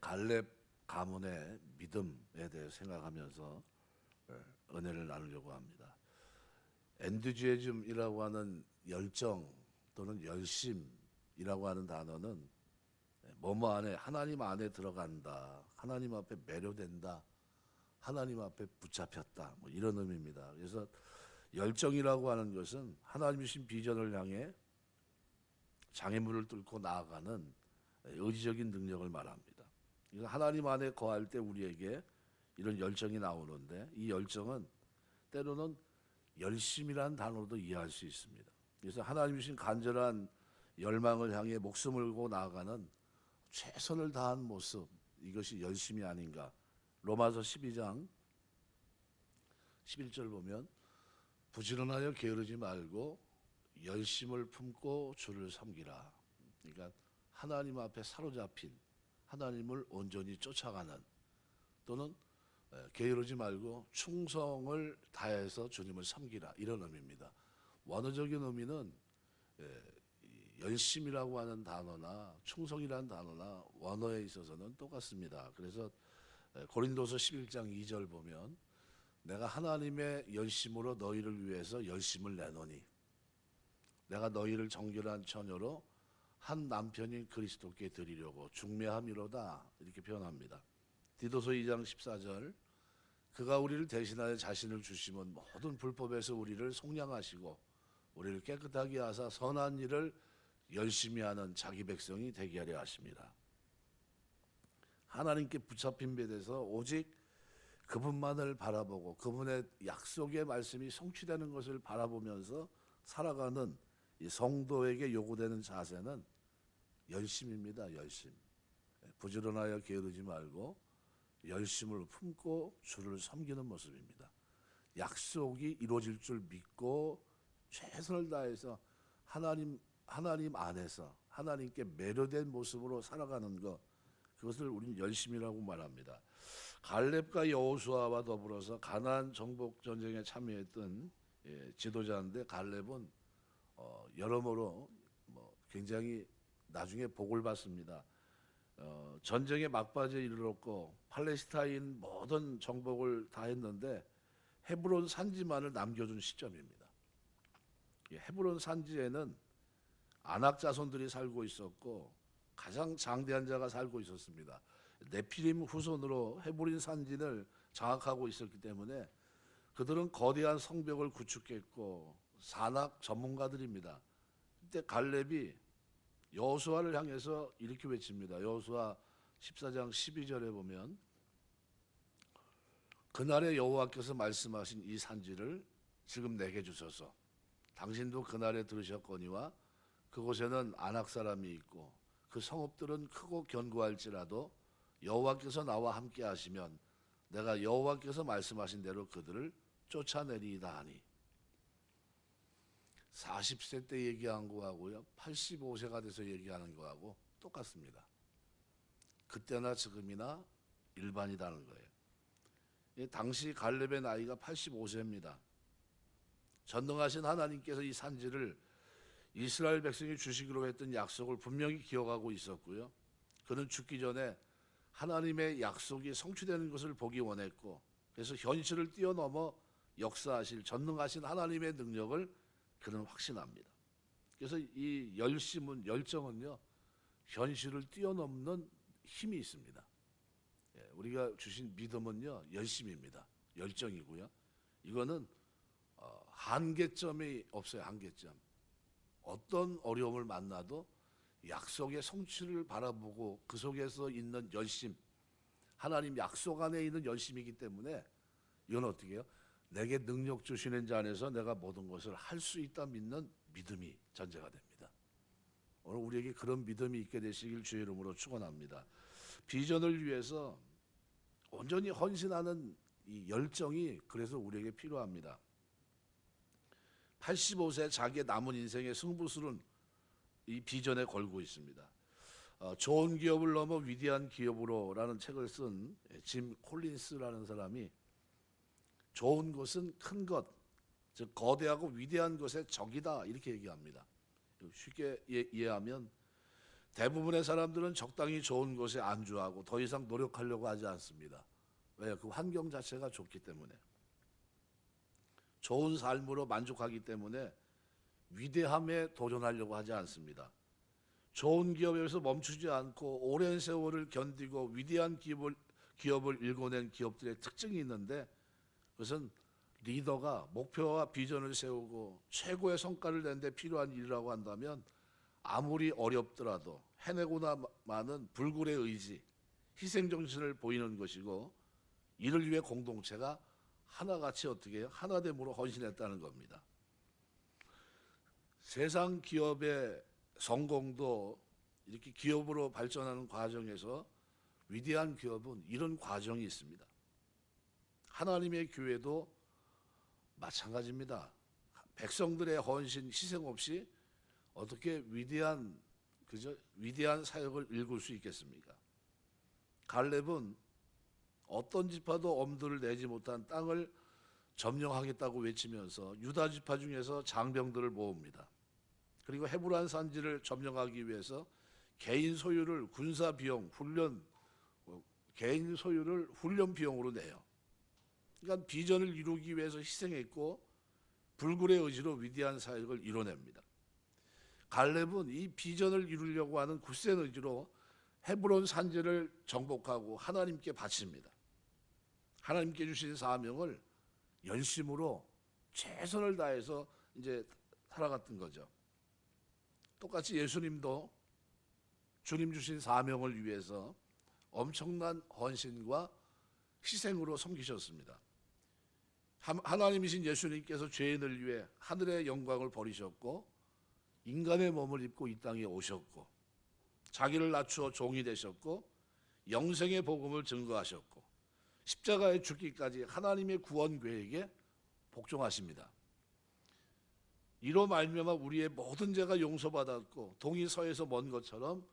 갈렙 가문의 믿음에 대해 생각하면서 은혜를 나누려고 합니다. 엔두지애즘이라고 하는 열정 또는 열심이라고 하는 단어는 뭐뭐 안에 하나님 안에 들어간다, 하나님 앞에 매료된다, 하나님 앞에 붙잡혔다, 뭐 이런 의미입니다. 그래서 열정이라고 하는 것은 하나님 주신 비전을 향해 장애물을 뚫고 나아가는 의지적인 능력을 말합니다. 그래서 하나님 안에 거할 때 우리에게 이런 열정이 나오는데, 이 열정은 때로는 열심이라는 단어로도 이해할 수 있습니다. 그래서 하나님 주신 간절한 열망을 향해 목숨을 걸고 나아가는 최선을 다한 모습, 이것이 열심이 아닌가. 로마서 12장 11절 보면 부지런하여 게으르지 말고 열심을 품고 주를 섬기라. 그러니까 하나님 앞에 사로잡힌, 하나님을 온전히 쫓아가는, 또는 게으르지 말고 충성을 다해서 주님을 섬기라, 이런 의미입니다. 원어적인 의미는 열심이라고 하는 단어나 충성이라는 단어나 원어에 있어서는 똑같습니다. 그래서 고린도서 11장 2절 보면 내가 하나님의 열심으로 너희를 위해서 열심을 내노니 내가 너희를 정결한 처녀로 한 남편인 그리스도께 드리려고 중매함이로다, 이렇게 표현합니다. 디도서 2장 14절 그가 우리를 대신하여 자신을 주심은 모든 불법에서 우리를 속량하시고 우리를 깨끗하게 하사 선한 일을 열심히 하는 자기 백성이 되게 하려 하십니다. 하나님께 붙잡힌 데 대해서 오직 그분만을 바라보고 그분의 약속의 말씀이 성취되는 것을 바라보면서 살아가는 이 성도에게 요구되는 자세는 열심입니다. 열심. 부지런하여 게으르지 말고 열심을 품고 주를 섬기는 모습입니다. 약속이 이루어질 줄 믿고 최선을 다해서 하나님 안에서 하나님께 매료된 모습으로 살아가는 것, 그것을 우리는 열심이라고 말합니다. 갈렙과 여호수아와 더불어서 가나안 정복 전쟁에 참여했던 지도자인데, 갈렙은 여러모로 굉장히 나중에 복을 받습니다. 전쟁의 막바지에 이르렀고 팔레스타인 모든 정복을 다 했는데 헤브론 산지만을 남겨준 시점입니다. 헤브론 산지에는 아낙 자손들이 살고 있었고 가장 장대한 자가 살고 있었습니다. 네피림 후손으로 헤브론 산지를 장악하고 있었기 때문에 그들은 거대한 성벽을 구축했고 산악 전문가들입니다. 그때 갈렙이 여호수아를 향해서 이렇게 외칩니다. 여호수아 14장 12절에 보면 그날에 여호와께서 말씀하신 이 산지를 지금 내게 주소서. 당신도 그날에 들으셨거니와 그곳에는 아낙 사람이 있고 그 성읍들은 크고 견고할지라도 여호와께서 나와 함께 하시면 내가 여호와께서 말씀하신 대로 그들을 쫓아내리이다 하니, 40세 때 얘기한 거하고요 85세가 돼서 얘기하는 거하고 똑같습니다. 그때나 지금이나 일반이라는 거예요. 당시 갈렙의 나이가 85세입니다. 전능하신 하나님께서 이 산지를 이스라엘 백성이 주시기로 했던 약속을 분명히 기억하고 있었고요. 그는 죽기 전에 하나님의 약속이 성취되는 것을 보기 원했고, 그래서 현실을 뛰어넘어 역사하실 전능하신 하나님의 능력을 그는 확신합니다. 그래서 이 열정은요 현실을 뛰어넘는 힘이 있습니다. 우리가 주신 믿음은요 열심입니다. 열정이고요. 이거는 한계점이 없어요. 한계점. 어떤 어려움을 만나도 약속의 성취를 바라보고 그 속에서 있는 열심, 하나님 약속 안에 있는 열심이기 때문에 이건 어떻게 해요? 내게 능력 주시는 자 안에서 내가 모든 것을 할 수 있다 믿는 믿음이 전제가 됩니다. 오늘 우리에게 그런 믿음이 있게 되시길 주의 이름으로 축원합니다. 비전을 위해서 온전히 헌신하는 이 열정이 그래서 우리에게 필요합니다. 85세 자기의 남은 인생의 승부수는 이 비전에 걸고 있습니다. 좋은 기업을 넘어 위대한 기업으로라는 책을 쓴 짐 콜린스라는 사람이 좋은 것은 큰 것, 즉 거대하고 위대한 것의 적이다, 이렇게 얘기합니다. 쉽게 이해하면 대부분의 사람들은 적당히 좋은 곳에 안주하고 더 이상 노력하려고 하지 않습니다. 왜요? 그 환경 자체가 좋기 때문에. 좋은 삶으로 만족하기 때문에 위대함에 도전하려고 하지 않습니다. 좋은 기업에서 멈추지 않고 오랜 세월을 견디고 위대한 기업을 일궈낸 기업들의 특징이 있는데, 그것은 리더가 목표와 비전을 세우고 최고의 성과를 내는 데 필요한 일이라고 한다면 아무리 어렵더라도 해내고나 마는 불굴의 의지, 희생정신을 보이는 것이고, 이를 위해 공동체가 하나같이 어떻게 해요? 하나됨으로 헌신했다는 겁니다. 세상 기업의 성공도 이렇게 기업으로 발전하는 과정에서 위대한 기업은 이런 과정이 있습니다. 하나님의 교회도 마찬가지입니다. 백성들의 헌신, 희생 없이 어떻게 위대한 사역을 일굴 수 있겠습니까? 갈렙은 어떤 지파도 엄두를 내지 못한 땅을 점령하겠다고 외치면서 유다 지파 중에서 장병들을 모읍니다. 그리고 헤브론 산지를 점령하기 위해서 개인 소유를 훈련 비용으로 내요. 그러니까 비전을 이루기 위해서 희생했고 불굴의 의지로 위대한 사역을 이뤄냅니다. 갈렙은 이 비전을 이루려고 하는 굳센 의지로 헤브론 산지를 정복하고 하나님께 바칩니다. 하나님께 주신 사명을 열심으로 최선을 다해서 이제 살아갔던 거죠. 똑같이 예수님도 주님 주신 사명을 위해서 엄청난 헌신과 희생으로 섬기셨습니다. 하나님이신 예수님께서 죄인을 위해 하늘의 영광을 버리셨고 인간의 몸을 입고 이 땅에 오셨고 자기를 낮추어 종이 되셨고 영생의 복음을 증거하셨고 십자가에 죽기까지 하나님의 구원 계획에 복종하십니다. 이로 말미암아 우리의 모든 죄가 용서받았고 동이 서에서 먼 것처럼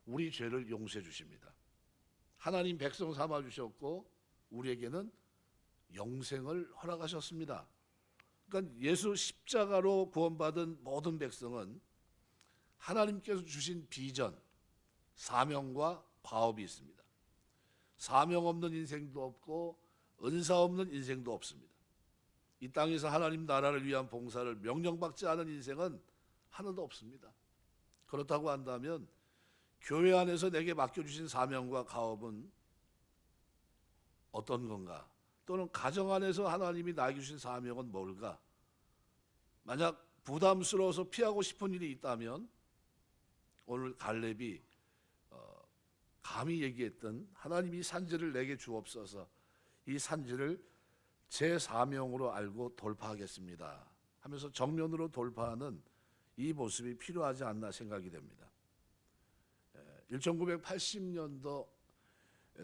우리 죄를 용서해 주십니다. 하나님 백성 삼아 주셨고 우리에게는 영생을 허락하셨습니다. 그러니까 예수 십자가로 구원받은 모든 백성은 하나님께서 주신 비전, 사명과 과업이 있습니다. 사명 없는 인생도 없고 은사 없는 인생도 없습니다. 이 땅에서 하나님 나라를 위한 봉사를 명령받지 않은 인생은 하나도 없습니다. 그렇다고 한다면 교회 안에서 내게 맡겨주신 사명과 가업은 어떤 건가? 또는 가정 안에서 하나님이 나에게 주신 사명은 뭘까? 만약 부담스러워서 피하고 싶은 일이 있다면 오늘 갈렙이 감히 얘기했던 하나님이 산지를 내게 주옵소서, 이 산지를 제 사명으로 알고 돌파하겠습니다 하면서 정면으로 돌파하는 이 모습이 필요하지 않나 생각이 됩니다. 1980년도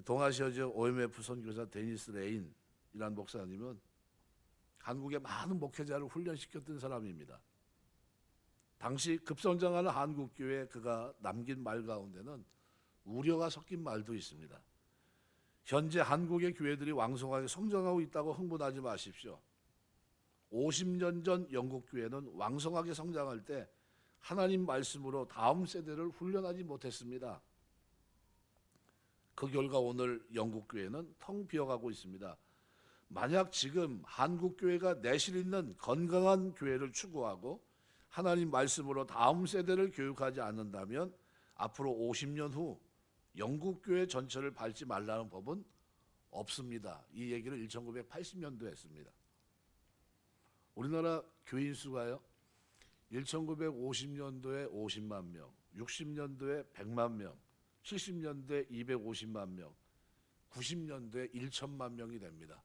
동아시아 지역 OMF 선교사 데니스 레인이라는 목사님은 한국의 많은 목회자를 훈련시켰던 사람입니다. 당시 급성장하는 한국교회에 그가 남긴 말 가운데는 우려가 섞인 말도 있습니다. 현재 한국의 교회들이 왕성하게 성장하고 있다고 흥분하지 마십시오. 50년 전 영국 교회는 왕성하게 성장할 때 하나님 말씀으로 다음 세대를 훈련하지 못했습니다. 그 결과 오늘 영국 교회는 텅 비어가고 있습니다. 만약 지금 한국 교회가 내실 있는 건강한 교회를 추구하고 하나님 말씀으로 다음 세대를 교육하지 않는다면 앞으로 50년 후 영국 교회 전체를 밟지 말라는 법은 없습니다. 이 얘기를 1980년도에 했습니다. 우리나라 교인 수가요, 1950년도에 50만 명, 60년도에 100만 명, 70년도에 250만 명, 90년도에 1천만 명이 됩니다.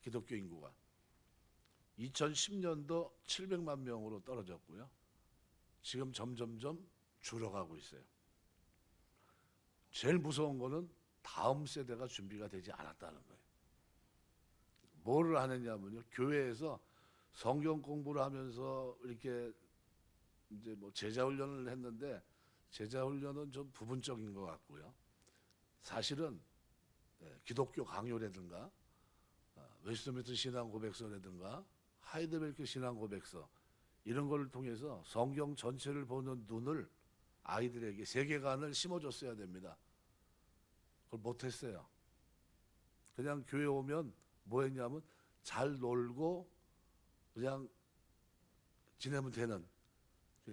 기독교 인구가. 2010년도 700만 명으로 떨어졌고요. 지금 점점점 줄어가고 있어요. 제일 무서운 거는 다음 세대가 준비가 되지 않았다는 거예요. 뭐를 하느냐면요, 교회에서 성경 공부를 하면서 이렇게 이제 뭐 제자 훈련을 했는데 제자 훈련은 좀 부분적인 것 같고요. 사실은 기독교 강요라든가 웨스트민스터 신앙 고백서라든가 하이델베르크 신앙 고백서 이런 걸 통해서 성경 전체를 보는 눈을 아이들에게 세계관을 심어줬어야 됩니다. 그걸 못했어요. 그냥 교회 오면 뭐 했냐면 잘 놀고 그냥 지내면 되는,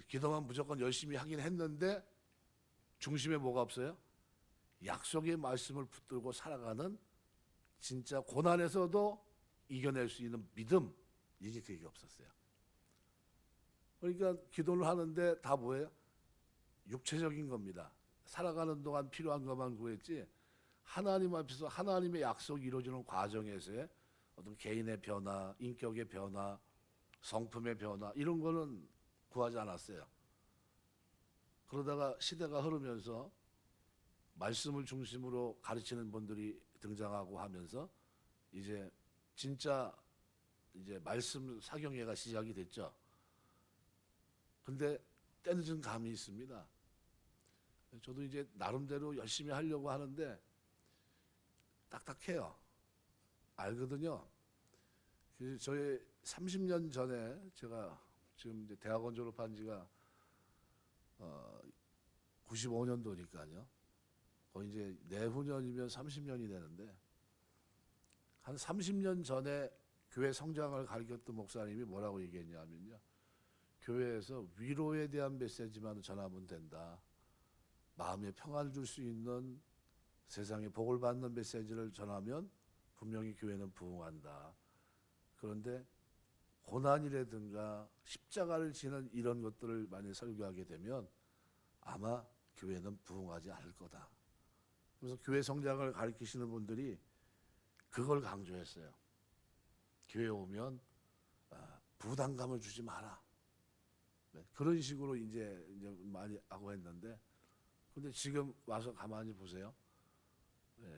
기도만 무조건 열심히 하긴 했는데 중심에 뭐가 없어요? 약속의 말씀을 붙들고 살아가는, 진짜 고난에서도 이겨낼 수 있는 믿음, 이게 그게 없었어요. 그러니까 기도를 하는데 다 뭐예요? 육체적인 겁니다. 살아가는 동안 필요한 것만 구했지, 하나님 앞에서 하나님의 약속이 이루어지는 과정에서의 어떤 개인의 변화, 인격의 변화, 성품의 변화, 이런 거는 구하지 않았어요. 그러다가 시대가 흐르면서 말씀을 중심으로 가르치는 분들이 등장하고 하면서 이제 진짜 이제 말씀 사경회가 시작이 됐죠. 근데 때늦은 감이 있습니다. 저도 이제 나름대로 열심히 하려고 하는데 딱딱해요. 알거든요. 저희 30년 전에, 제가 지금 이제 대학원 졸업한 지가 95년도니까요. 거의 이제 내후년이면 30년이 되는데, 한 30년 전에 교회 성장을 가르쳤던 목사님이 뭐라고 얘기했냐면요. 교회에서 위로에 대한 메시지만 전하면 된다. 마음에 평안을 줄 수 있는, 세상에 복을 받는 메시지를 전하면 분명히 교회는 부흥한다. 그런데 고난이라든가 십자가를 지는 이런 것들을 많이 설교하게 되면 아마 교회는 부흥하지 않을 거다. 그래서 교회 성장을 가르치시는 분들이 그걸 강조했어요. 교회 오면 부담감을 주지 마라. 네, 그런 식으로 이제 많이 하고 했는데, 근데 지금 와서 가만히 보세요.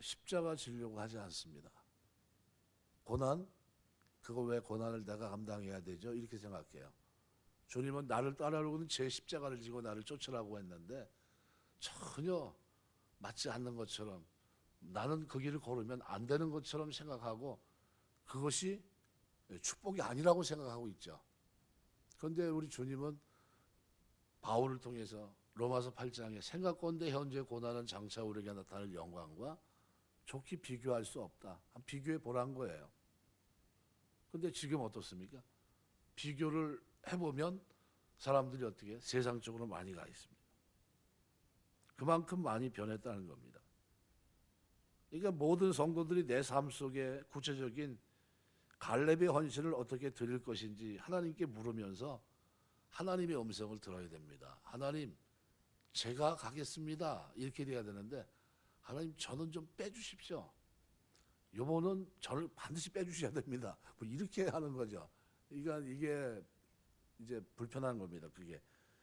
십자가 지려고 하지 않습니다. 고난? 그거 왜 고난을 내가 감당해야 되죠? 이렇게 생각해요. 주님은 나를 따르고는 제 십자가를 지고 나를 쫓으라고 했는데 전혀 맞지 않는 것처럼, 나는 그 길을 걸으면 안 되는 것처럼 생각하고 그것이 축복이 아니라고 생각하고 있죠. 그런데 우리 주님은 바울을 통해서 로마서 8장에 생각건대 현재 고난은 장차 우리에게 나타날 영광과 좋게 비교할 수 없다. 비교해 보란 거예요. 근데 지금 어떻습니까? 비교를 해보면 사람들이 어떻게 세상 쪽으로 많이 가 있습니다. 그만큼 많이 변했다는 겁니다. 그러니까 모든 성도들이 내 삶 속에 구체적인 갈렙의 헌신을 어떻게 드릴 것인지 하나님께 물으면서 하나님의 음성을 들어야 됩니다. 하나님, 제가 가겠습니다. 이렇게 돼야 되는데, 하나님, 저는 좀 빼주십시오. 요번은 저를 반드시 빼주셔야 됩니다. 뭐 이렇게 하는 거죠. 그러니까 이게 이제 불편한 겁니다. 그게.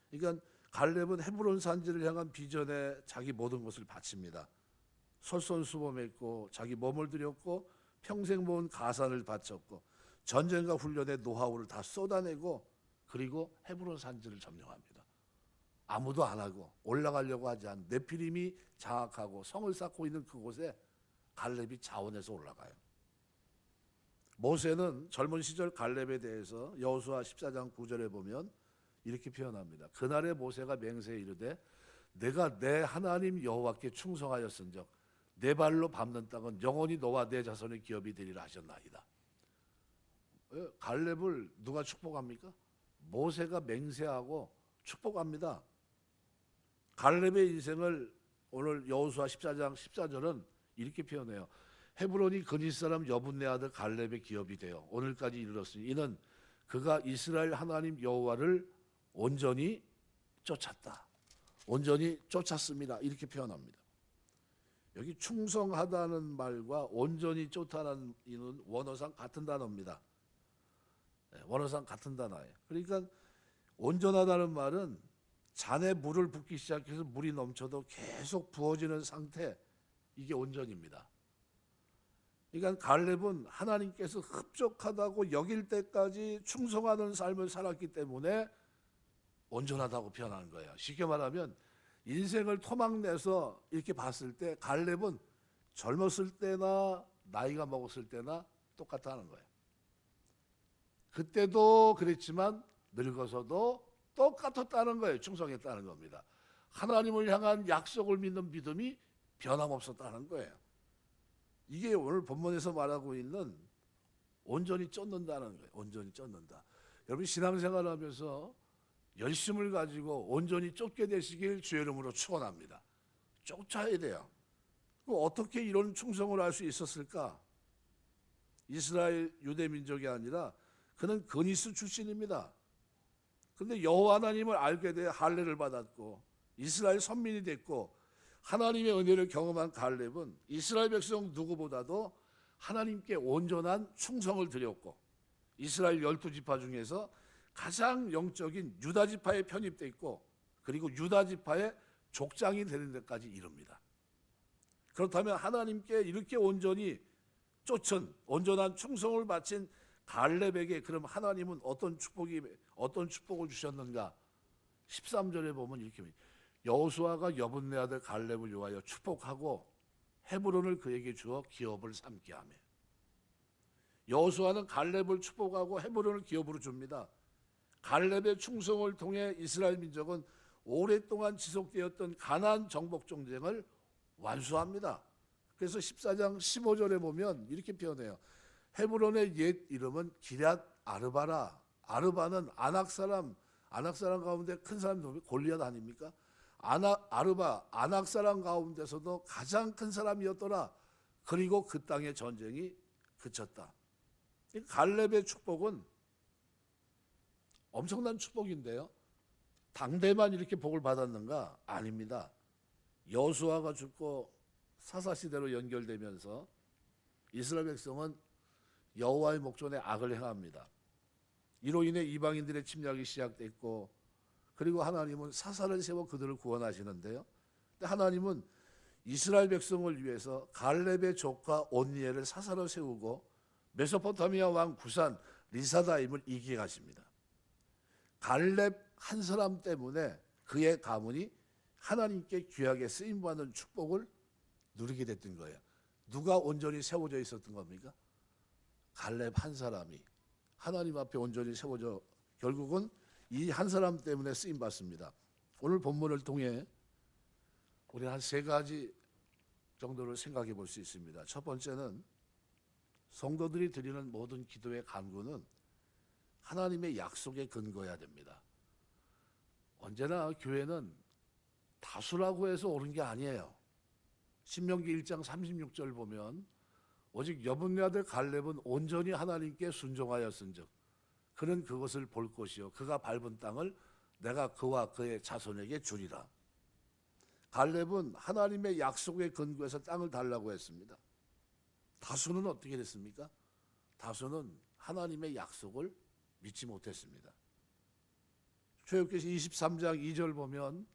그러니까 갈렙은 헤브론 산지를 향한 비전에 자기 모든 것을 바칩니다. 솔선수범했고 자기 몸을 들였고 평생 모은 가산을 바쳤고 전쟁과 훈련의 노하우를 다 쏟아내고, 그리고 헤브론 산지를 점령합니다. 아무도 안 하고 올라가려고 하지 않은, 네피림이 장악하고 성을 쌓고 있는 그곳에 갈렙이 자원해서 올라가요. 모세는 젊은 시절 갈렙에 대해서 여호수아 14장 9절에 보면 이렇게 표현합니다. 그날에 모세가 맹세에 이르되 내가 내 하나님 여호와께 충성하였은즉 내 발로 밟는 땅은 영원히 너와 내 자손의 기업이 되리라 하셨나이다. 갈렙을 누가 축복합니까? 모세가 맹세하고 축복합니다. 갈렙의 인생을 오늘 여호수아 14장 14절은 이렇게 표현해요. 헤브론이 그릿 사람 여분네 아들 갈렙의 기업이 되어 오늘까지 이르렀으니 이는 그가 이스라엘 하나님 여호와를 온전히 쫓았다. 온전히 쫓았습니다. 이렇게 표현합니다. 여기 충성하다는 말과 온전히 쫓아라는 이는 원어상 같은 단어입니다. 원어상 같은 단어예요. 그러니까 온전하다는 말은 잔에 물을 붓기 시작해서 물이 넘쳐도 계속 부어지는 상태, 이게 온전입니다. 그러니까 갈렙은 하나님께서 흡족하다고 여길 때까지 충성하는 삶을 살았기 때문에 온전하다고 표현하는 거예요. 쉽게 말하면 인생을 토막내서 이렇게 봤을 때 갈렙은 젊었을 때나 나이가 먹었을 때나 똑같다는 거예요. 그때도 그랬지만 늙어서도 똑같았다는 거예요. 충성했다는 겁니다. 하나님을 향한 약속을 믿는 믿음이 변함없었다는 거예요. 이게 오늘 본문에서 말하고 있는 온전히 쫓는다는 거예요. 온전히 쫓는다. 여러분 신앙생활하면서 열심을 가지고 온전히 쫓게 되시길 주의 이름으로 축원합니다. 쫓아야 돼요. 어떻게 이런 충성을 할 수 있었을까? 이스라엘 유대 민족이 아니라 그는 그니스 출신입니다. 그런데 여호와 하나님을 알게 돼 할례를 받았고 이스라엘 선민이 됐고 하나님의 은혜를 경험한 갈렙은 이스라엘 백성 누구보다도 하나님께 온전한 충성을 드렸고 이스라엘 12지파 중에서 가장 영적인 유다지파에 편입돼 있고 그리고 유다지파의 족장이 되는 데까지 이릅니다. 그렇다면 하나님께 이렇게 온전히 쫓은 온전한 충성을 바친 갈렙에게 그럼 하나님은 어떤 축복을 주셨는가? 13절에 보면 이렇게 여호수아가 여분네 아들 갈렙을 위하여 축복하고 헤브론을 그에게 주어 기업을 삼게 하며 여호수아는 갈렙을 축복하고 헤브론을 기업으로 줍니다. 갈렙의 충성을 통해 이스라엘 민족은 오랫동안 지속되었던 가나안 정복 전쟁을 완수합니다. 그래서 14장 15절에 보면 이렇게 표현해요. 헤브론의 옛 이름은 기럇 아르바라. 아르바는 아낙 사람 가운데 큰 사람이 골리앗 아닙니까? 아낙 사람 가운데서도 가장 큰 사람이었더라. 그리고 그 땅의 전쟁이 그쳤다. 갈렙의 축복은 엄청난 축복인데요. 당대만 이렇게 복을 받았는가? 아닙니다. 여호수아가 죽고 사사시대로 연결되면서 이스라엘 백성은 여호와의 목전에 악을 행합니다. 이로 인해 이방인들의 침략이 시작됐고 그리고 하나님은 사사를 세워 그들을 구원하시는데요. 근데 하나님은 이스라엘 백성을 위해서 갈렙의 조카 온니엘을 사사로 세우고 메소포타미아 왕 구산 리사다임을 이기게 하십니다. 갈렙 한 사람 때문에 그의 가문이 하나님께 귀하게 쓰임받는 축복을 누리게 됐던 거예요. 누가 온전히 세워져 있었던 겁니까? 갈렙 한 사람이 하나님 앞에 온전히 세워져 결국은 이 한 사람 때문에 쓰임받습니다. 오늘 본문을 통해 우리 한 세 가지 정도를 생각해 볼 수 있습니다. 첫 번째는 성도들이 드리는 모든 기도의 간구는 하나님의 약속에 근거해야 됩니다. 언제나 교회는 다수라고 해서 옳은 게 아니에요. 신명기 1장 36절 보면 오직 여분네 아들 갈렙은 온전히 하나님께 순종하였은즉 그는 그것을 볼 것이요 그가 밟은 땅을 내가 그와 그의 자손에게 주리라. 갈렙은 하나님의 약속에 근거해서 땅을 달라고 했습니다. 다수는 어떻게 됐습니까? 다수는 하나님의 약속을 믿지 못했습니다. 출애굽기서 23장 2절 보면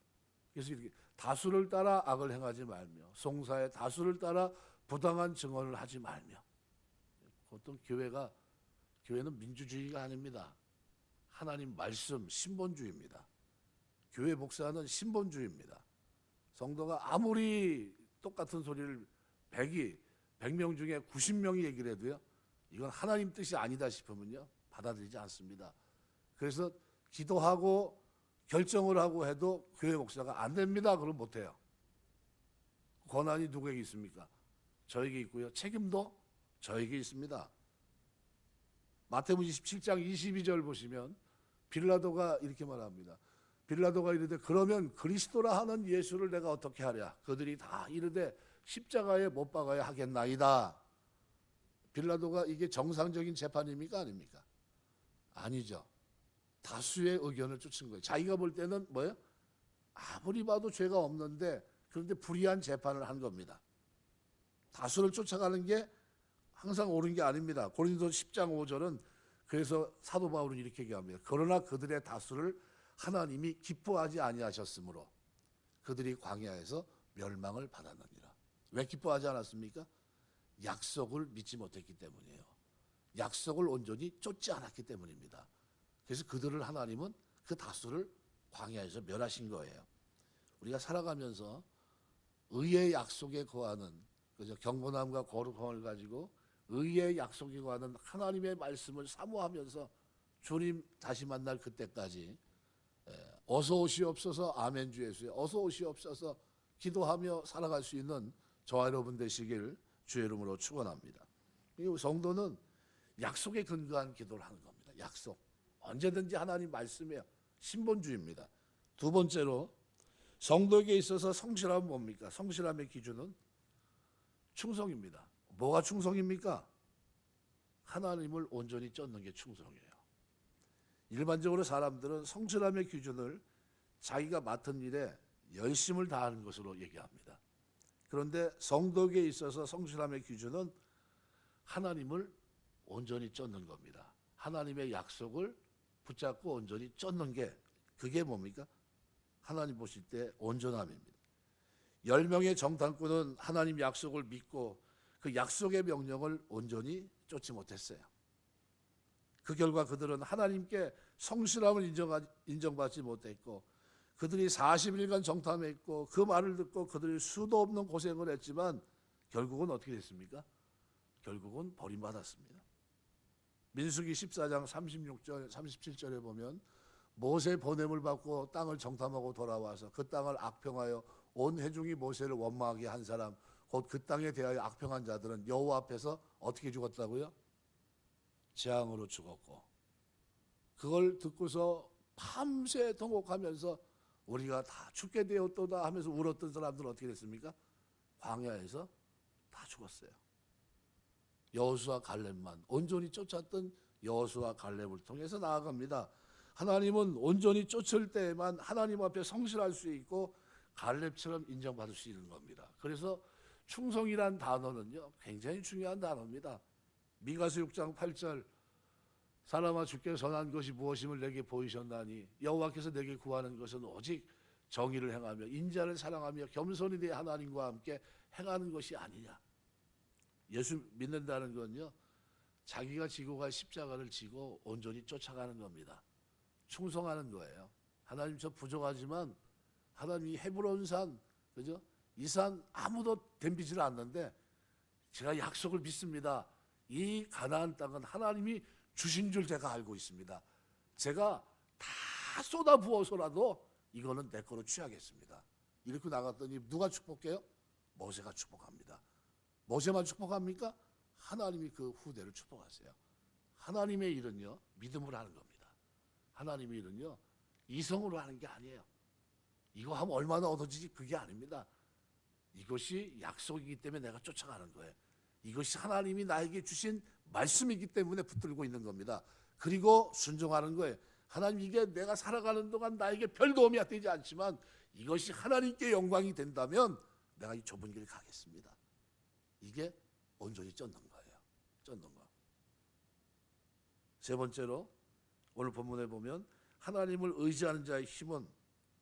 그래서 이렇게 다수를 따라 악을 행하지 말며 송사의 다수를 따라 부당한 증언을 하지 말며. 보통 교회는 민주주의가 아닙니다. 하나님 말씀 신본주의입니다. 교회 목사는 신본주의입니다. 성도가 아무리 똑같은 소리를 100명 중에 90명이 얘기를 해도요, 이건 하나님 뜻이 아니다 싶으면요 받아들이지 않습니다. 그래서 기도하고 결정을 하고 해도 교회 목사가 안 됩니다 그러면 못해요. 권한이 누구에게 있습니까? 저에게 있고요, 책임도 저에게 있습니다. 마태복음 27장 22절 보시면 빌라도가 이렇게 말합니다. 빌라도가 이르되 그러면 그리스도라 하는 예수를 내가 어떻게 하랴? 그들이 다 이르되 십자가에 못 박아야 하겠나이다. 빌라도가 이게 정상적인 재판입니까? 아닙니까? 아니죠. 다수의 의견을 쫓은 거예요. 자기가 볼 때는 뭐예요? 아무리 봐도 죄가 없는데 그런데 불의한 재판을 한 겁니다. 다수를 쫓아가는 게 항상 옳은 게 아닙니다. 고린도서 10장 5절은 그래서 사도 바울은 이렇게 얘기합니다. 그러나 그들의 다수를 하나님이 기뻐하지 아니하셨으므로 그들이 광야에서 멸망을 받았느니라. 왜 기뻐하지 않았습니까? 약속을 믿지 못했기 때문이에요. 약속을 온전히 쫓지 않았기 때문입니다. 그래서 그들을 하나님은 그 다수를 광야에서 멸하신 거예요. 우리가 살아가면서 의의 약속에 거하는 경건함과 거룩함을 가지고 의의 약속에 거하는 하나님의 말씀을 사모하면서 주님 다시 만날 그때까지 어서 오시옵소서 아멘 주 예수에 어서 오시옵소서 기도하며 살아갈 수 있는 저와 여러분 되시길 주의 이름으로 축원합니다. 이 성도는 약속에 근거한 기도를 하는 겁니다. 약속. 언제든지 하나님 말씀이에요. 신본주의입니다. 두 번째로 성도에게 있어서 성실함은 뭡니까? 성실함의 기준은 충성입니다. 뭐가 충성입니까? 하나님을 온전히 쫓는 게 충성이에요. 일반적으로 사람들은 성실함의 기준을 자기가 맡은 일에 열심을 다하는 것으로 얘기합니다. 그런데 성도에게 있어서 성실함의 기준은 하나님을 온전히 쫓는 겁니다. 하나님의 약속을 붙잡고 온전히 쫓는 게 그게 뭡니까? 하나님 보실 때 온전함입니다. 10명의 정탐꾼은 하나님 약속을 믿고 그 약속의 명령을 온전히 쫓지 못했어요. 그 결과 그들은 하나님께 성실함을 인정받지 못했고 그들이 40일간 정탐했고 그 말을 듣고 그들이 수도 없는 고생을 했지만 결국은 어떻게 됐습니까? 결국은 버림받았습니다. 민수기 14장 36절 37절에 보면 모세 보냄을 받고 땅을 정탐하고 돌아와서 그 땅을 악평하여 온 회중이 모세를 원망하게 한 사람 곧 그 땅에 대하여 악평한 자들은 여호와 앞에서 어떻게 죽었다고요? 재앙으로 죽었고 그걸 듣고서 밤새 통곡하면서 우리가 다 죽게 되었도다 하면서 울었던 사람들은 어떻게 됐습니까? 광야에서 다 죽었어요. 여호수아 갈렙만 온전히 쫓았던 여호수아 갈렙을 통해서 나아갑니다. 하나님은 온전히 쫓을 때에만 하나님 앞에 성실할 수 있고 갈렙처럼 인정받을 수 있는 겁니다. 그래서 충성이란 단어는요 굉장히 중요한 단어입니다. 미가서 6장 8절 사람아 주께 선한 것이 무엇임을 내게 보이셨나니 여호와께서 내게 구하는 것은 오직 정의를 행하며 인자를 사랑하며 겸손히 내 하나님과 함께 행하는 것이 아니냐. 예수 믿는다는 건요 자기가 지고 갈 십자가를 지고 온전히 쫓아가는 겁니다. 충성하는 거예요. 하나님 저 부족하지만 하나님이 헤브론산 그죠? 이 산 아무도 덤비질 않는데 제가 약속을 믿습니다. 이 가나안 땅은 하나님이 주신 줄 제가 알고 있습니다. 제가 다 쏟아 부어서라도 이거는 내 거로 취하겠습니다. 이렇게 나갔더니 누가 축복해요? 모세가 축복합니다. 모세만 축복합니까? 하나님이 그 후대를 축복하세요. 하나님의 일은요 믿음으로 하는 겁니다. 하나님의 일은요 이성으로 하는 게 아니에요. 이거 하면 얼마나 얻어지지 그게 아닙니다. 이것이 약속이기 때문에 내가 쫓아가는 거예요. 이것이 하나님이 나에게 주신 말씀이기 때문에 붙들고 있는 겁니다. 그리고 순종하는 거예요. 하나님 이게 내가 살아가는 동안 나에게 별 도움이 되지 않지만 이것이 하나님께 영광이 된다면 내가 이 좁은 길을 가겠습니다. 이게 온전히 쫓는 거예요. 쫓는 거. 세 번째로 오늘 본문에 보면 하나님을 의지하는 자의 힘은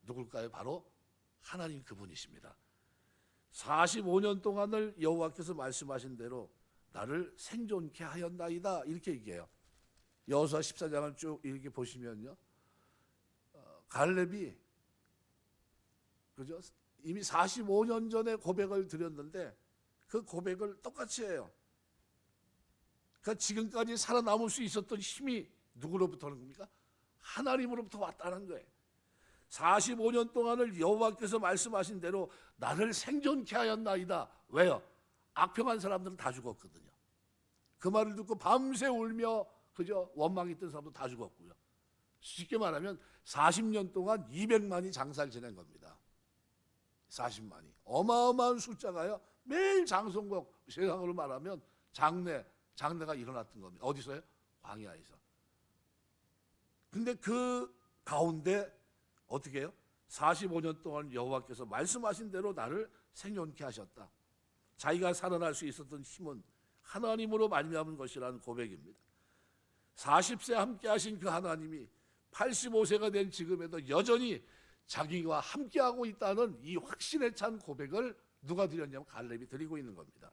누굴까요? 바로 하나님 그분이십니다. 45년 동안을 여호와께서 말씀하신 대로 나를 생존케 하였나이다 이렇게 얘기해요. 여호수아 14장을 쭉 이렇게 보시면요 갈렙이 그죠? 이미 45년 전에 고백을 드렸는데 그 고백을 똑같이 해요. 그러니까 지금까지 살아남을 수 있었던 힘이 누구로부터 오는 겁니까? 하나님으로부터 왔다는 거예요. 45년 동안을 여호와께서 말씀하신 대로 나를 생존케 하였나이다. 왜요? 악평한 사람들은 다 죽었거든요. 그 말을 듣고 밤새 울며 그저 원망했던 사람도 다 죽었고요. 쉽게 말하면 40년 동안 200만이 장사를 지낸 겁니다. 40만이 어마어마한 숫자가요. 매일 장송곡 세상으로 말하면 장례가 일어났던 겁니다. 어디서요? 광야에서. 근데 그 가운데 어떻게 해요? 45년 동안 여호와께서 말씀하신 대로 나를 생존케 하셨다. 자기가 살아날 수 있었던 힘은 하나님으로 말미암은 것이라는 고백입니다. 40세 함께 하신 그 하나님이 85세가 된 지금에도 여전히 자기와 함께하고 있다는 이 확신에 찬 고백을 누가 드렸냐면 갈렙이 드리고 있는 겁니다.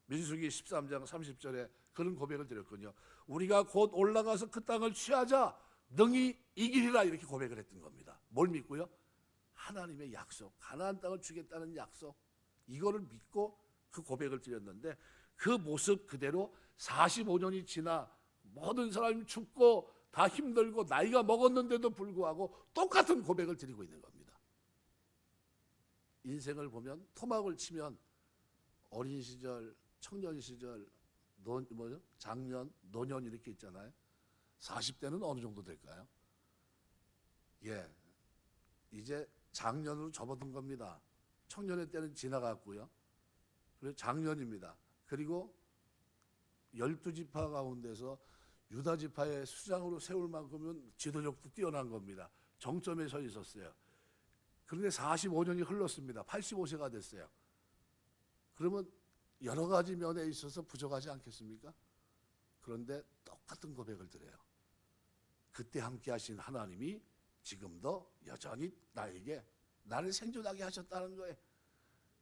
민수기 13장 30절에 그런 고백을 드렸거든요. 우리가 곧 올라가서 그 땅을 취하자 능히 이기리라 이렇게 고백을 했던 겁니다. 뭘 믿고요? 하나님의 약속, 가나안 땅을 주겠다는 약속, 이거를 믿고 그 고백을 드렸는데 그 모습 그대로 45년이 지나 모든 사람이 죽고 다 힘들고 나이가 먹었는데도 불구하고 똑같은 고백을 드리고 있는 겁니다. 인생을 보면 토막을 치면 어린 시절, 청년 시절, 장년, 노년 이렇게 있잖아요. 40대는 어느 정도 될까요? 예, 이제 장년으로 접어든 겁니다. 청년의 때는 지나갔고요. 그리고 장년입니다. 그리고 12지파 가운데서 유다지파의 수장으로 세울 만큼은 지도력도 뛰어난 겁니다. 정점에 서 있었어요. 그런데 45년이 흘렀습니다. 85세가 됐어요. 그러면 여러 가지 면에 있어서 부족하지 않겠습니까? 그런데 똑같은 고백을 드려요. 그때 함께 하신 하나님이 지금도 여전히 나를 생존하게 하셨다는 거예요.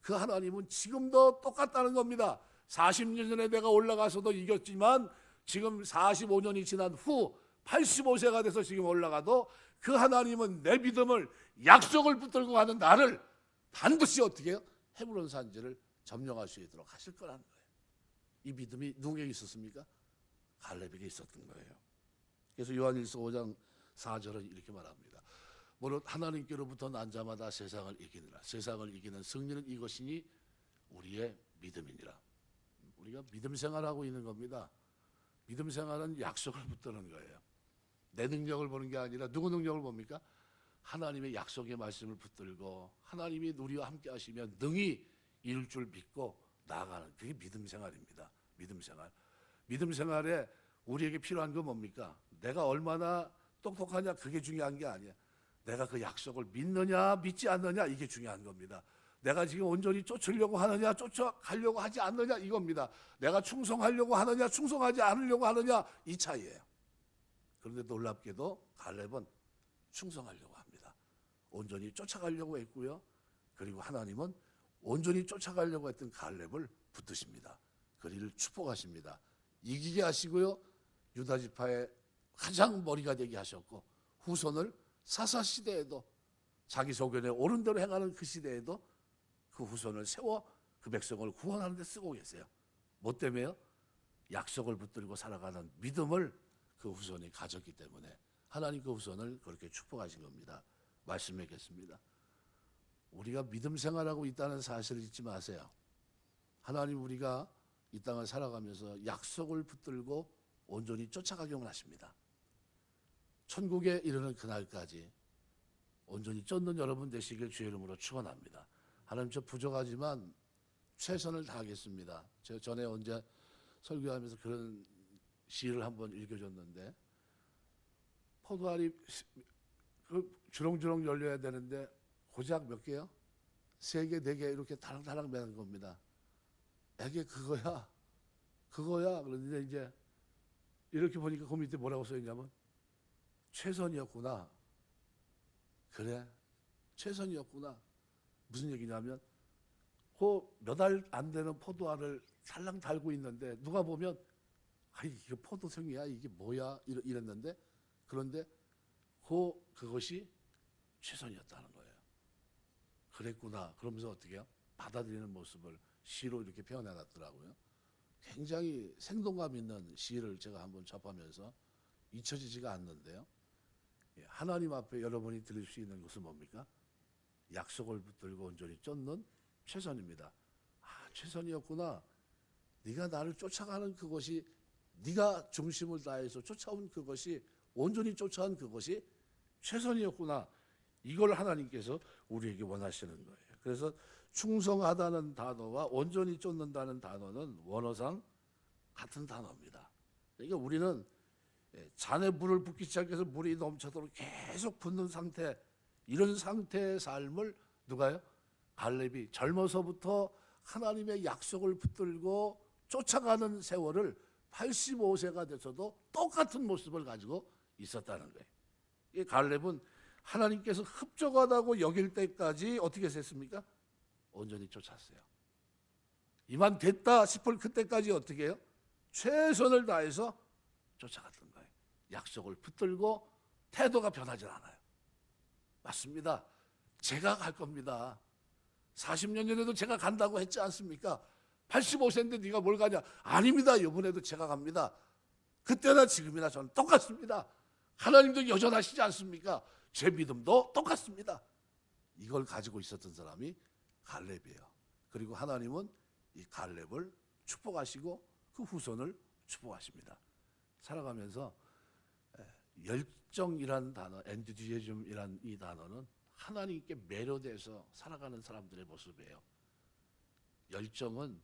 그 하나님은 지금도 똑같다는 겁니다. 40년 전에 내가 올라가서도 이겼지만 지금 45년이 지난 후 85세가 돼서 지금 올라가도 그 하나님은 내 믿음을 약속을 붙들고 가는 나를 반드시 어떻게 해요? 헤브론 산지를 점령할 수 있도록 하실 거라는 거예요. 이 믿음이 누구에게 있었습니까? 갈렙에게 있었던 거예요. 그래서 요한일서 5장 4절은 이렇게 말합니다. 무릇 하나님께로부터 난 자마다 세상을 이기느라. 세상을 이기는 승리는 이것이니 우리의 믿음이니라. 우리가 믿음 생활하고 있는 겁니다. 믿음 생활은 약속을 붙드는 거예요. 내 능력을 보는 게 아니라 누구 능력을 봅니까? 하나님의 약속의 말씀을 붙들고 하나님이 우리와 함께 하시면 능히 이룰 줄 믿고 나아가는 그게 믿음 생활입니다. 믿음 생활. 믿음 생활에 우리에게 필요한 건 뭡니까? 내가 얼마나 똑똑하냐 그게 중요한 게 아니야. 내가 그 약속을 믿느냐 믿지 않느냐 이게 중요한 겁니다. 내가 지금 온전히 쫓으려고 하느냐 쫓아가려고 하지 않느냐 이겁니다. 내가 충성하려고 하느냐 충성하지 않으려고 하느냐 이 차이예요. 그런데 놀랍게도 갈렙은 충성하려고 합니다. 온전히 쫓아가려고 했고요. 그리고 하나님은 온전히 쫓아가려고 했던 갈렙을 붙드십니다. 그리를 축복하십니다. 이기게 하시고요. 유다지파의 가장 머리가 되게 하셨고 후손을 사사시대에도 자기 소견에 옳은 대로 행하는 그 시대에도 그 후손을 세워 그 백성을 구원하는 데 쓰고 계세요. 뭐 때문에요? 약속을 붙들고 살아가는 믿음을 그 후손이 가졌기 때문에 하나님 그 후손을 그렇게 축복하신 겁니다. 말씀하겠습니다. 우리가 믿음 생활하고 있다는 사실을 잊지 마세요. 하나님 우리가 이 땅을 살아가면서 약속을 붙들고 온전히 쫓아가기만 하십니다. 천국에 이르는 그날까지 온전히 쫓는 여러분 되시길 주의 이름으로 축원합니다. 하나님 저 부족하지만 최선을 다하겠습니다. 제가 전에 언제 설교하면서 그런 시를 한번 읽어줬는데 포도알이 그 주렁주렁 열려야 되는데 고작 몇 개요? 3개, 4개 이렇게 다랑다랑 매는 겁니다. 이게 그거야. 그런데 이제 이렇게 보니까 그 밑에 뭐라고 써있냐면 최선이었구나. 그래, 최선이었구나. 무슨 얘기냐면 그 몇 알 안 되는 포도알을 살랑 달고 있는데 누가 보면 이게 포도송이야 이게 뭐야 이랬는데 그런데 그것이 최선이었다는 거예요. 그랬구나. 그러면서 어떻게 해요? 받아들이는 모습을 시로 이렇게 표현해놨더라고요. 굉장히 생동감 있는 시를 제가 한번 접하면서 잊혀지지가 않는데요. 하나님 앞에 여러분이 드릴 수 있는 것은 뭡니까? 약속을 붙들고 온전히 쫓는 최선입니다. 최선이었구나. 네가 나를 쫓아가는 그것이 네가 중심을 다해서 쫓아온 그것이 온전히 쫓아온 그것이 최선이었구나. 이걸 하나님께서 우리에게 원하시는 거예요. 그래서 충성하다는 단어와 온전히 쫓는다는 단어는 원어상 같은 단어입니다. 그러니까 우리는 잔에 물을 붓기 시작해서 물이 넘쳐도록 계속 붓는 상태, 이런 상태의 삶을 누가요? 갈렙이 젊어서부터 하나님의 약속을 붙들고 쫓아가는 세월을 85세가 돼서도 똑같은 모습을 가지고 있었다는 거예요. 이 갈렙은 하나님께서 흡족하다고 여길 때까지 어떻게 했습니까? 온전히 쫓았어요. 이만 됐다 싶을 그때까지 어떻게 해요? 최선을 다해서 쫓아갔던 거예요. 약속을 붙들고 태도가 변하지 않아요. 맞습니다. 제가 갈 겁니다. 40년 전에도 제가 간다고 했지 않습니까? 85세인데 네가 뭘 가냐? 아닙니다. 이번에도 제가 갑니다. 그때나 지금이나 저는 똑같습니다. 하나님도 여전하시지 않습니까? 제 믿음도 똑같습니다. 이걸 가지고 있었던 사람이 갈렙이에요. 그리고 하나님은 이 갈렙을 축복하시고 그 후손을 축복하십니다. 살아가면서 열정이란 단어, 엔투지애즘이란 이 단어는 하나님께 매료돼서 살아가는 사람들의 모습이에요. 열정은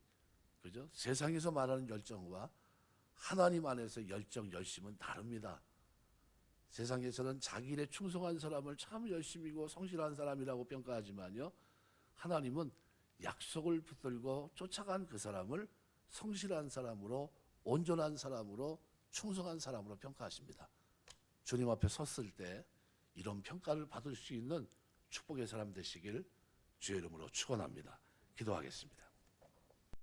그죠? 세상에서 말하는 열정과 하나님 안에서 열정, 열심은 다릅니다. 세상에서는 자기 일에 충성한 사람을 참 열심이고 성실한 사람이라고 평가하지만요, 하나님은 약속을 붙들고 쫓아간 그 사람을 성실한 사람으로, 온전한 사람으로, 충성한 사람으로 평가하십니다. 주님 앞에 섰을 때 이런 평가를 받을 수 있는 축복의 사람 되시길 주의 이름으로 축원합니다. 기도하겠습니다.